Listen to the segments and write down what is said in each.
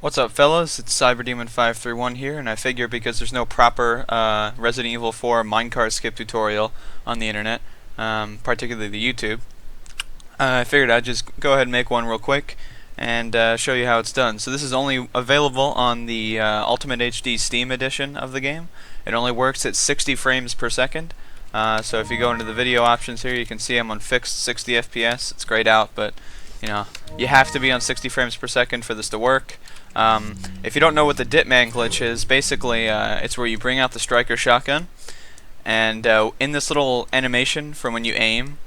What's up, fellas? It's CyberDemon531 here, and I figure because there's no proper Resident Evil 4 minecart skip tutorial on the internet, particularly the YouTube, I figured I'd just go ahead and make one real quick and show you how it's done. So this is only available on the Ultimate HD Steam edition of the game. It only works at 60 frames per second. So if you go into the video options here, you can see I'm on fixed 60 FPS. It's grayed out, but you know, you have to be on 60 frames per second for this to work. If you don't know what the Ditman glitch is, basically it's where you bring out the striker shotgun, and in this little animation from when you aim,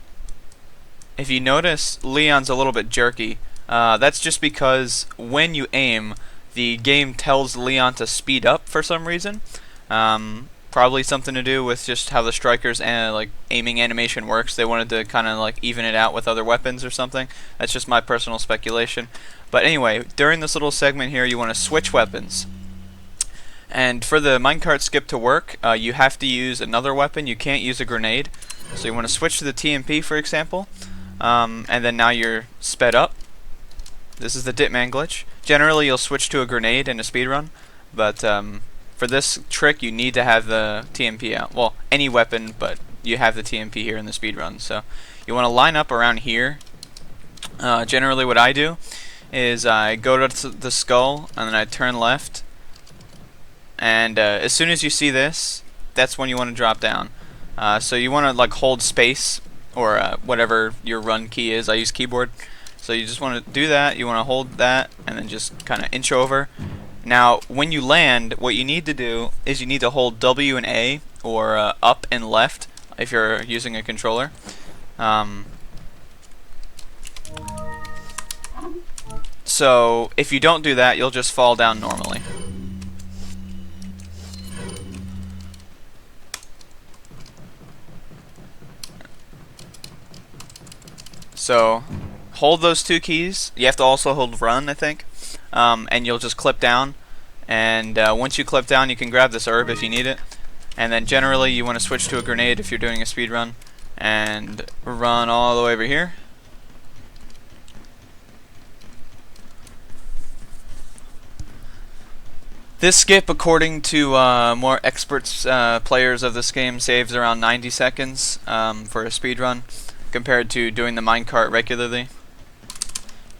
if you notice, Leon's a little bit jerky. That's just because when you aim, the game tells Leon to speed up for some reason. Probably something to do with just how the striker's aiming animation works. They wanted to kind of like even it out with other weapons or something. That's just my personal speculation. But anyway, during this little segment here, you want to switch weapons. And for the minecart skip to work, you have to use another weapon. You can't use a grenade. So you want to switch to the TMP, for example. And then now you're sped up. This is the Ditman glitch. Generally, you'll switch to a grenade in a speedrun, but for this trick, you need to have the TMP out. Well, any weapon, but you have the TMP here in the speedrun. So you want to line up around here. Generally, what I do is I go to the skull, and then I turn left. And as soon as you see this, that's when you want to drop down. So you want to like hold space, or whatever your run key is. I use keyboard. So you just want to do that. You want to hold that, and then just kind of inch over. Now, when you land, what you need to do is you need to hold W and A, or up and left, if you're using a controller. So, if you don't do that, you'll just fall down normally. So, hold those two keys. You have to also hold run, I think. And you'll just clip down, and once you clip down, you can grab this herb if you need it, and then generally you want to switch to a grenade if you're doing a speed run, and run all the way over here. This skip, according to more experts, players of this game, saves around 90 seconds for a speed run compared to doing the minecart regularly,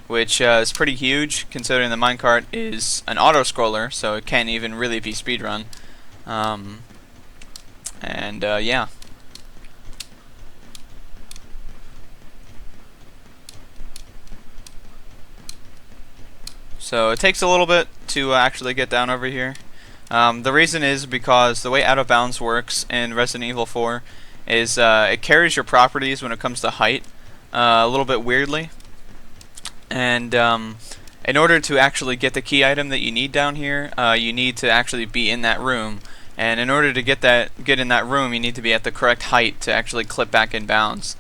which is pretty huge considering the minecart is an auto-scroller, so it can't even really be speedrun. Yeah. So it takes a little bit to actually get down over here. The reason is because the way out of bounds works in Resident Evil 4 is it carries your properties when it comes to height a little bit weirdly. And in order to actually get the key item that you need down here, you need to actually be in that room. And in order to get in that room, you need to be at the correct height to actually clip back in bounds.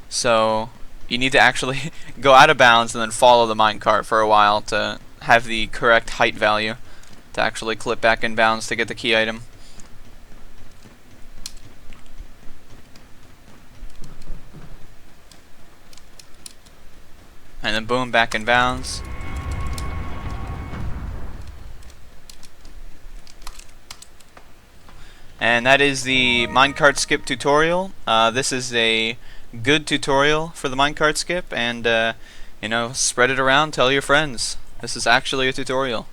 So you need to actually go out of bounds and then follow the minecart for a while to have the correct height value to actually clip back in bounds to get the key item. And then boom, back in bounds. And that is the minecart skip tutorial. This is a good tutorial for the minecart skip, and you know, spread it around, tell your friends. This is actually a tutorial.